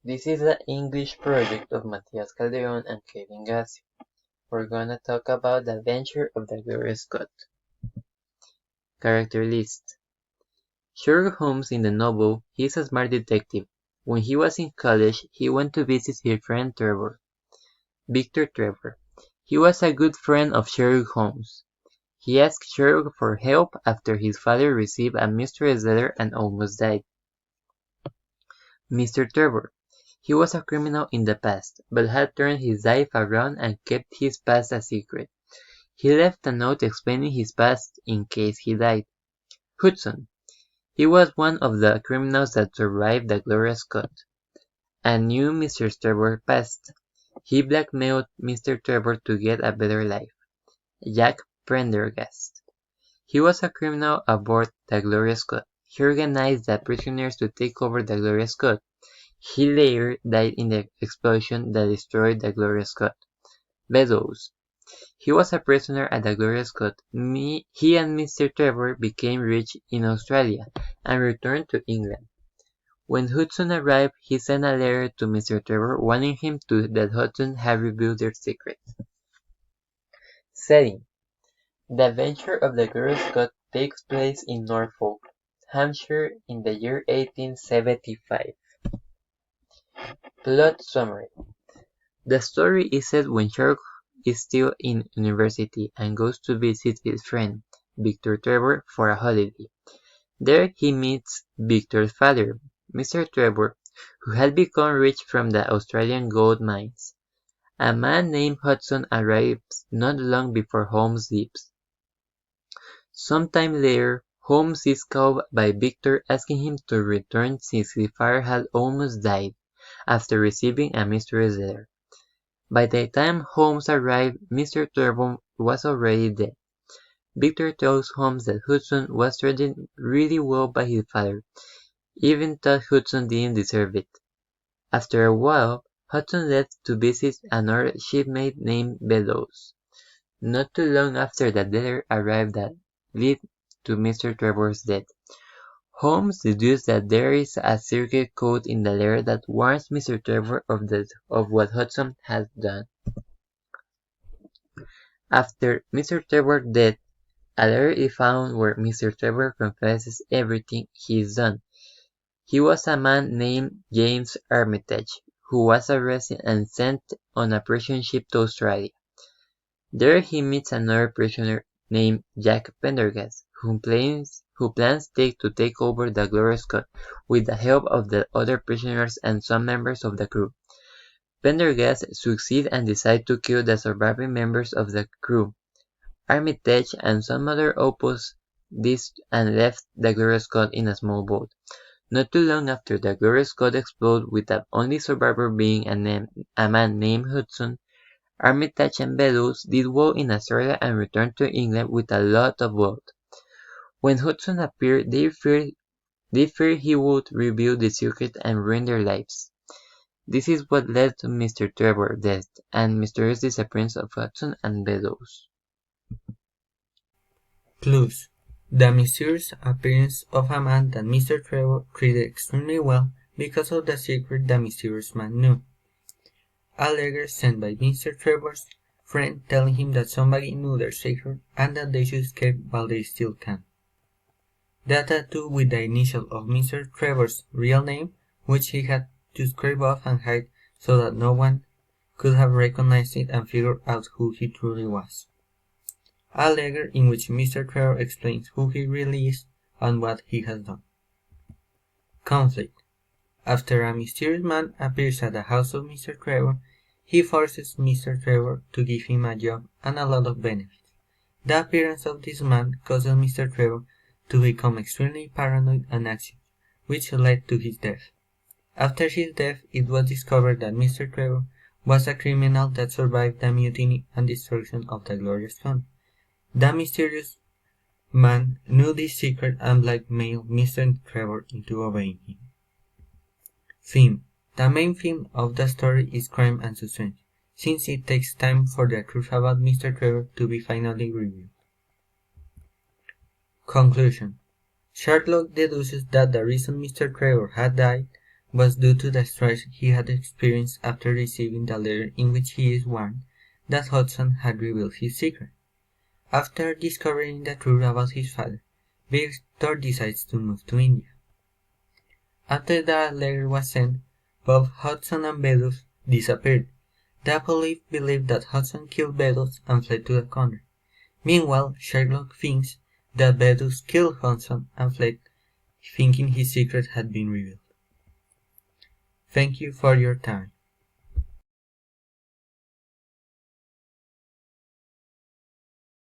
This is an English project of Mathias Calderon and Kevin Gassi. We're gonna talk about the adventure of the Glora Scott. Character list. Sherlock Holmes in the novel, he is a smart detective. When he was in college, he went to visit his friend Trevor. Victor Trevor. He was a good friend of Sherlock Holmes. He asked Sherlock for help after his father received a mysterious letter and almost died. Mr. Trevor. He was a criminal in the past, but had turned his life around and kept his past a secret. He left a note explaining his past in case he died. Hudson. He was one of the criminals that survived the Glora Scott, and knew Mr. Trevor's past. He blackmailed Mr. Trevor to get a better life. Jack Prendergast. He was a criminal aboard the Glora Scott. He organized the prisoners to take over the Glora Scott. He later died in the explosion that destroyed the Glora Scott. Beddoes. He was a prisoner at the Glora Scott. He and Mr. Trevor became rich in Australia and returned to England. When Hudson arrived, he sent a letter to Mr. Trevor warning him that Hudson had revealed their secret. Setting. The adventure of the Glora Scott takes place in Norfolk, Hampshire in the year 1875. Plot summary. The story is set when Sherlock is still in university and goes to visit his friend, Victor Trevor, for a holiday. There he meets Victor's father, Mr. Trevor, who had become rich from the Australian gold mines. A man named Hudson arrives not long before Holmes leaves. Sometime later, Holmes is called by Victor asking him to return since his father had almost died after receiving a mysterious letter. By the time Holmes arrived, Mr. Trevor was already dead. Victor tells Holmes that Hudson was treated really well by his father, even though Hudson didn't deserve it. After a while, Hudson left to visit another shipmate named Beddoes. Not too long after that letter arrived that led to Mr. Trevor's death. Holmes deduced that there is a secret code in the letter that warns Mr. Trevor of what Hudson had done. After Mr. Trevor's death, a letter is found where Mr. Trevor confesses everything he's done. He was a man named James Armitage, who was arrested and sent on a prison ship to Australia. There he meets another prisoner named Jack Pendergast, who plans to take over the Glora Scott with the help of the other prisoners and some members of the crew. Pendergast succeeds and decides to kill the surviving members of the crew. Armitage and some others oppose this and left the Glora Scott in a small boat. Not too long after the Glora Scott exploded with the only survivor being a man named Hudson, Armitage and Beddoes did well in Australia and returned to England with a lot of wealth. When Hudson appeared, they feared he would reveal the secret and ruin their lives. This is what led to Mr. Trevor's death and mysterious disappearance of Hudson and Beddoes. Clues. The mysterious appearance of a man that Mr. Trevor treated extremely well because of the secret the mysterious man knew. A letter sent by Mr. Trevor's friend telling him that somebody knew their secret and that they should escape while they still can. The tattoo with the initial of Mr. Trevor's real name, which he had to scrape off and hide so that no one could have recognized it and figured out who he truly was. A letter in which Mr. Trevor explains who he really is and what he has done. Conflict. After a mysterious man appears at the house of Mr. Trevor, he forces Mr. Trevor to give him a job and a lot of benefits. The appearance of this man causes Mr. Trevor to become extremely paranoid and anxious, which led to his death. After his death, it was discovered that Mr. Trevor was a criminal that survived the mutiny and destruction of the Glora Scott. The mysterious man knew this secret and blackmailed Mr. Trevor into obeying him. Theme. The main theme of the story is crime and suspense, since it takes time for the truth about Mr. Trevor to be finally revealed. Conclusion. Sherlock deduces that the reason Mr. Trevor had died was due to the stress he had experienced after receiving the letter in which he is warned that Hudson had revealed his secret. After discovering the truth about his father, Victor decides to move to India. After the letter was sent, both Hudson and Beddoes disappeared. The police believed that Hudson killed Beddoes and fled to the country. Meanwhile, Sherlock thinks that Beddoes killed Hudson and fled, thinking his secret had been revealed. Thank you for your time.